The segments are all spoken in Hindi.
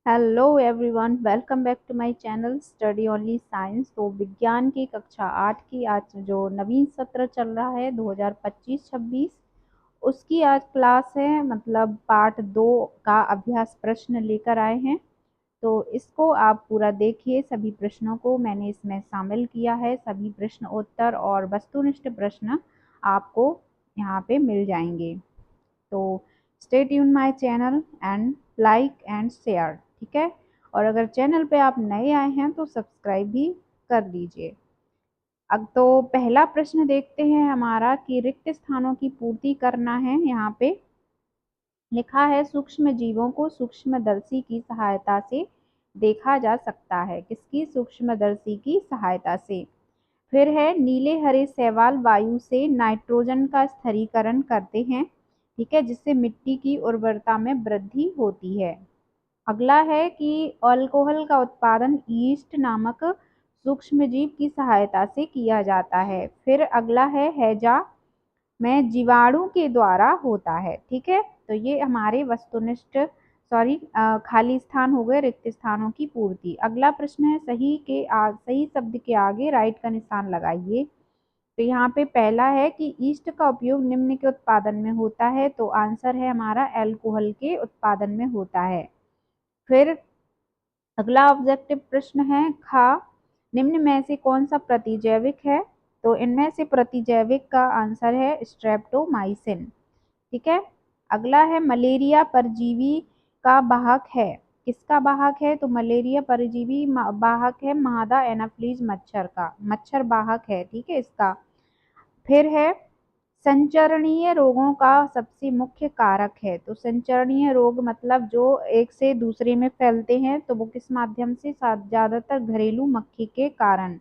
Hello everyone, welcome back to my channel Study Only Science. तो विज्ञान की कक्षा 8 की आज जो नवीन सत्र चल रहा है 2025-26 उसकी आज क्लास है। मतलब पार्ट 2 का अभ्यास प्रश्न लेकर आए हैं। तो इसको आप पूरा देखिए। सभी प्रश्नों को मैंने इसमें शामिल किया है। सभी प्रश्न उत्तर और वस्तुनिष्ठ प्रश्न आपको यहाँ पे मिल जाएंगे। तो stay tune my channel and like and share, ठीक है। और अगर चैनल पे आप नए आए हैं तो सब्सक्राइब भी कर लीजिए। अब तो पहला प्रश्न देखते हैं हमारा कि रिक्त स्थानों की पूर्ति करना है। यहाँ पे लिखा है सूक्ष्म जीवों को सूक्ष्मदर्शी की सहायता से देखा जा सकता है। किसकी? सूक्ष्मदर्शी की सहायता से। फिर है नीले हरे शैवाल वायु से नाइट्रोजन का स्थिरीकरण करते हैं, ठीक है, जिससे मिट्टी की उर्वरता में वृद्धि होती है। अगला है कि अल्कोहल का उत्पादन यीस्ट नामक सूक्ष्मजीव की सहायता से किया जाता है। फिर अगला है हैजा में जीवाणु के द्वारा होता है, ठीक है। तो ये हमारे वस्तुनिष्ठ खाली स्थान हो गए, रिक्त स्थानों की पूर्ति। अगला प्रश्न है सही शब्द के आगे राइट का निशान लगाइए। तो यहाँ पे पहला है कि ईस्ट का उपयोग निम्न के उत्पादन में होता है। तो आंसर है हमारा अल्कोहल के उत्पादन में होता है। फिर अगला ऑब्जेक्टिव प्रश्न है खा निम्न में से कौन सा प्रतिजैविक है? तो इनमें से प्रतिजैविक का आंसर है स्ट्रेप्टोमाइसिन, ठीक है। अगला है मलेरिया परजीवी का वाहक है। किसका वाहक है? तो मलेरिया परजीवी वाहक है मादा एनाफ्लीज मच्छर का। मच्छर वाहक है, ठीक है इसका। फिर है संचरणीय रोगों का सबसे मुख्य कारक है। तो संचरणीय रोग मतलब जो एक से दूसरे में फैलते हैं, तो वो किस माध्यम से? ज्यादातर घरेलू मक्खी के कारण।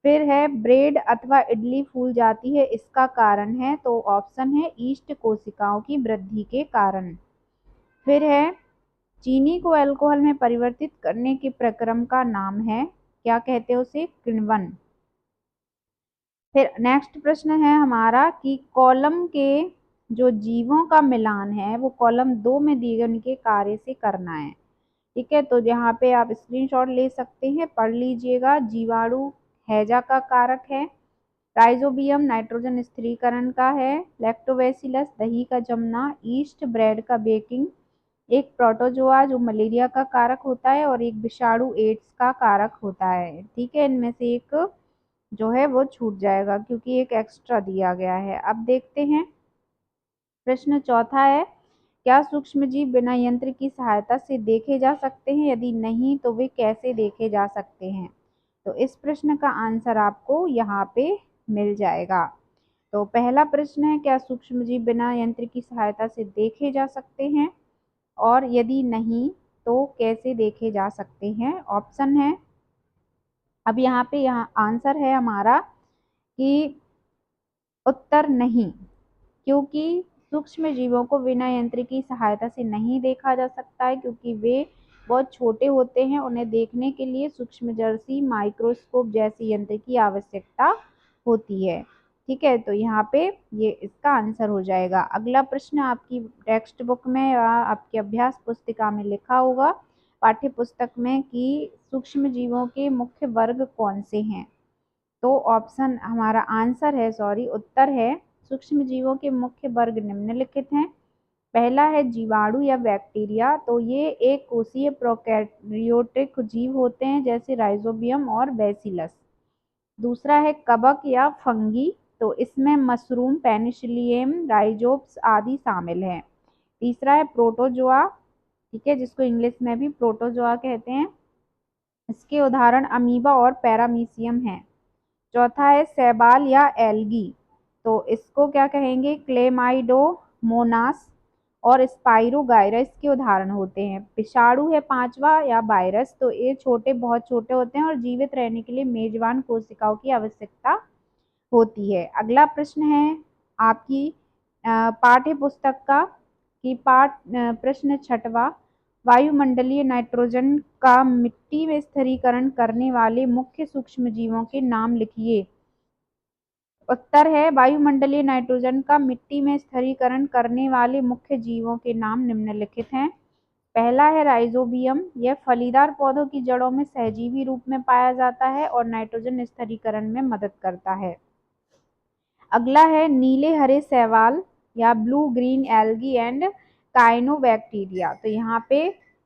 फिर है ब्रेड अथवा इडली फूल जाती है, इसका कारण है? तो ऑप्शन है ईस्ट कोशिकाओं की वृद्धि के कारण। फिर है चीनी को अल्कोहल में परिवर्तित करने के प्रक्रम का नाम है, क्या कहते हैं उसे? किण्वन। फिर नेक्स्ट प्रश्न है हमारा कि कॉलम के जो जीवों का मिलान है वो कॉलम 2 में दिए गए उनके कार्य से करना है, ठीक है। तो यहाँ पे आप स्क्रीनशॉट ले सकते हैं, पढ़ लीजिएगा। जीवाणु हैजा का कारक है। राइजोबियम नाइट्रोजन स्थिरीकरण का है। लैक्टोबैसिलस दही का जमना। ईस्ट ब्रेड का बेकिंग। एक प्रोटोजोआ जो मलेरिया का कारक होता है और एक विषाणु एड्स का कारक होता है, ठीक है। इनमें से एक जो है वो छूट जाएगा क्योंकि एक एक्स्ट्रा दिया गया है। अब देखते हैं प्रश्न चौथा है क्या सूक्ष्मजीव बिना यंत्र की सहायता से देखे जा सकते हैं? यदि नहीं तो वे कैसे देखे जा सकते हैं? तो इस प्रश्न का आंसर आपको यहाँ पे मिल जाएगा। तो पहला प्रश्न है क्या सूक्ष्मजीव बिना यंत्र की सहायता से देखे जा सकते हैं, और यदि नहीं तो कैसे देखे जा सकते हैं? ऑप्शन है, अब यहाँ आंसर है हमारा कि उत्तर नहीं, क्योंकि सूक्ष्म जीवों को बिना यंत्र की सहायता से नहीं देखा जा सकता है, क्योंकि वे बहुत छोटे होते हैं। उन्हें देखने के लिए सूक्ष्मदर्शी माइक्रोस्कोप जैसे यंत्र की आवश्यकता होती है, ठीक है। तो यहाँ पे ये इसका आंसर हो जाएगा। अगला प्रश्न आपकी टेक्स्ट बुक में या आपकी अभ्यास पुस्तिका में लिखा होगा, पाठ्य पुस्तक में, कि सूक्ष्म जीवों के मुख्य वर्ग कौन से हैं? तो ऑप्शन हमारा आंसर है, उत्तर है सूक्ष्म जीवों के मुख्य वर्ग निम्नलिखित हैं। पहला है जीवाणु या बैक्टीरिया। तो ये एक कोशीय प्रोकैरियोटिक जीव होते हैं जैसे राइजोबियम और बैसिलस। दूसरा है कवक या फंगी। तो इसमें मशरूम, पेनिसिलियम, राइजोप्स आदि शामिल हैं। तीसरा है प्रोटोजोआ, ठीक है, जिसको इंग्लिश में भी प्रोटोजोआ कहते हैं। इसके उदाहरण अमीबा और पैरामीशियम हैं। चौथा है शैवाल या एल्गी। तो इसको क्या कहेंगे? क्लेमाइडोमोनास और स्पाइरोगाइरस के उदाहरण होते हैं। विषाणु है पांचवा या वायरस। तो ये बहुत छोटे होते हैं और जीवित रहने के लिए मेजबान कोशिकाओं की आवश्यकता होती है। अगला प्रश्न है आपकी पाठ्य पुस्तक का कि प्रश्न छठवा वायुमंडलीय नाइट्रोजन का मिट्टी में स्थिरीकरण करने वाले मुख्य सूक्ष्मजीवों के नाम लिखिए। उत्तर है वायुमंडलीय नाइट्रोजन का मिट्टी में स्थिरीकरण करने वाले मुख्य जीवों के नाम निम्नलिखित हैं। पहला है राइजोबियम, यह फलीदार पौधों की जड़ों में सहजीवी रूप में पाया जाता है और नाइट्रोजन स्थिरीकरण में मदद करता है। अगला है नीले हरे शैवाल या ब्लू ग्रीन एल्गी एंड काइनोबैक्टीरिया। तो यहाँ पे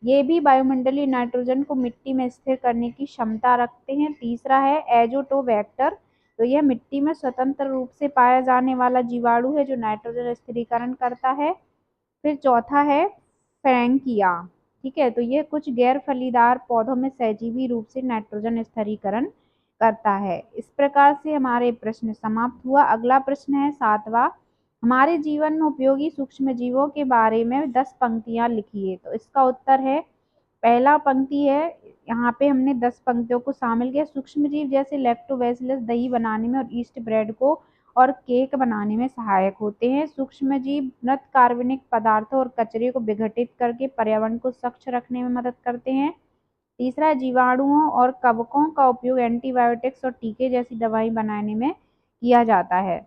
ये भी वायुमंडलीय नाइट्रोजन को मिट्टी में स्थिर करने की क्षमता रखते हैं। तीसरा है एजोटोबैक्टर, तो यह मिट्टी में स्वतंत्र रूप से पाया जाने वाला जीवाणु है जो नाइट्रोजन स्थिरीकरण करता है। फिर चौथा है फ्रैंकिया, ठीक है, तो ये कुछ गैर फलीदार पौधों में सहजीवी रूप से नाइट्रोजन स्थिरीकरण करता है। इस प्रकार से हमारे प्रश्न समाप्त हुआ। अगला प्रश्न है 7वां, हमारे जीवन में उपयोगी सूक्ष्म जीवों के बारे में 10 पंक्तियां लिखिए। तो इसका उत्तर है, पहला पंक्ति है, यहाँ पे हमने 10 पंक्तियों को शामिल किया। सूक्ष्म जीव जैसे लैक्टोबैसिलस दही बनाने में और ईस्ट ब्रेड को और केक बनाने में सहायक होते हैं। सूक्ष्म जीव मृत कार्बनिक पदार्थों और कचरे को विघटित करके पर्यावरण को स्वच्छ रखने में मदद करते हैं। तीसरा, जीवाणुओं और कवकों का उपयोग एंटीबायोटिक्स और टीके जैसी दवाई बनाने में किया जाता है।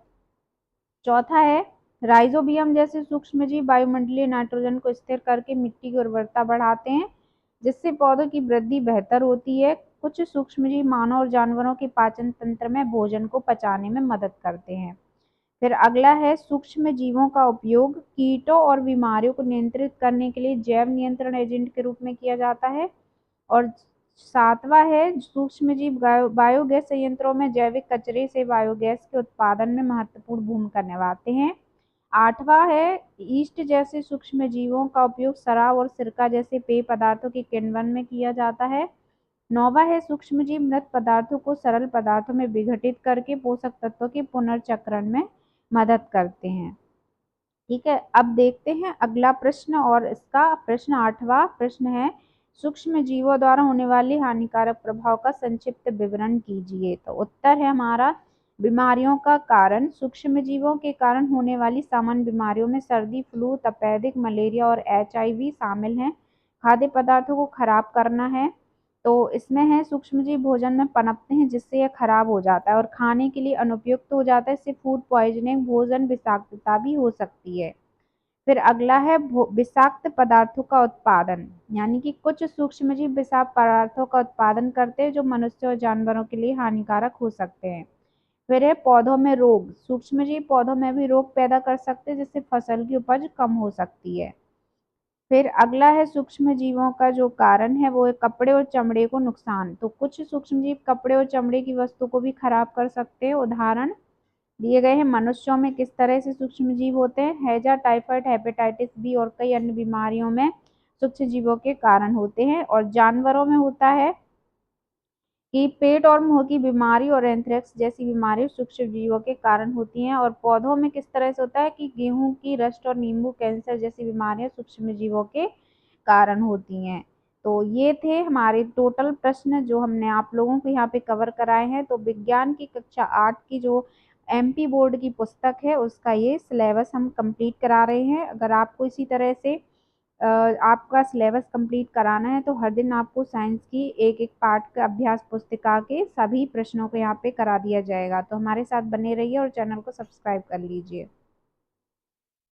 चौथा है, राइजोबियम जैसे सूक्ष्मजीव वायुमंडलीय नाइट्रोजन को स्थिर करके मिट्टी की उर्वरता बढ़ाते हैं, जिससे पौधों की वृद्धि बेहतर होती है। कुछ सूक्ष्मजीव मानव और जानवरों के पाचन तंत्र में भोजन को पचाने में मदद करते हैं। फिर अगला है, सूक्ष्म जीवों का उपयोग कीटों और बीमारियों को नियंत्रित करने के लिए जैव नियंत्रण एजेंट के रूप में किया जाता है। और 7वां है, सूक्ष्मजीव बायोगैस संयंत्रों में जैविक कचरे से बायोगैस के उत्पादन में महत्वपूर्ण भूमिका निभाते हैं। 8वां है, ईस्ट जैसे सूक्ष्म जीवों का उपयोग शराब और सिरका जैसे पेय पदार्थों के किण्वन में किया जाता है। 9वां है, सूक्ष्मजीव मृत पदार्थों को सरल पदार्थों में विघटित करके पोषक तत्वों के पुनर्चक्रण में मदद करते हैं। ठीक है, अब देखते हैं अगला प्रश्न, और इसका प्रश्न 8वां प्रश्न है, सूक्ष्म जीवों द्वारा होने वाली हानिकारक प्रभाव का संक्षिप्त विवरण कीजिए। तो उत्तर है हमारा, बीमारियों का कारण। सूक्ष्म जीवों के कारण होने वाली सामान्य बीमारियों में सर्दी, फ्लू, तपेदिक, मलेरिया और HIV शामिल हैं। खाद्य पदार्थों को खराब करना है, तो इसमें है सूक्ष्मजीव भोजन में पनपते हैं जिससे यह खराब हो जाता है और खाने के लिए अनुपयुक्त हो जाता है। इससे फूड पॉइजनिंग, भोजन विषाक्तता भी हो सकती है। फिर अगला है विषाक्त पदार्थों का उत्पादन, यानी कि कुछ सूक्ष्मजीव विषाक्त पदार्थों का उत्पादन करते हैं जो मनुष्य और जानवरों के लिए हानिकारक हो सकते हैं। फिर है पौधों में रोग, सूक्ष्मजीव पौधों में भी रोग पैदा कर सकते हैं जिससे फसल की उपज कम हो सकती है। फिर अगला है सूक्ष्म जीवों का जो कारण है वो है कपड़े और चमड़े को नुकसान, तो कुछ सूक्ष्मजीव कपड़े और चमड़े की वस्तु को भी खराब कर सकते हैं। उदाहरण दिए गए हैं। मनुष्यों में किस तरह से सूक्ष्मजीव होते हैं, हैजा, टाइफाइड, हेपेटाइटिस बी और कई अन्य बीमारियों में सूक्ष्मजीवों के कारण होते हैं। और जानवरों में होता है कि पेट और मुंह की बीमारी और एंथ्रेक्स जैसी बीमारी सूक्ष्म जीवों के कारण होती हैं। और पौधों में किस तरह से होता है कि गेहूं की रस्ट और नींबू कैंसर जैसी बीमारियां सूक्ष्म जीवों के कारण होती हैं। तो ये थे हमारे टोटल प्रश्न जो हमने आप लोगों को यहाँ पे कवर कराए हैं। तो विज्ञान की कक्षा 8 की जो MP बोर्ड की पुस्तक है उसका ये सिलेबस हम कंप्लीट करा रहे हैं। अगर आपको इसी तरह से आपका सिलेबस कंप्लीट कराना है तो हर दिन आपको साइंस की एक एक पार्ट का अभ्यास पुस्तिका के सभी प्रश्नों को यहाँ पे करा दिया जाएगा। तो हमारे साथ बने रहिए और चैनल को सब्सक्राइब कर लीजिए।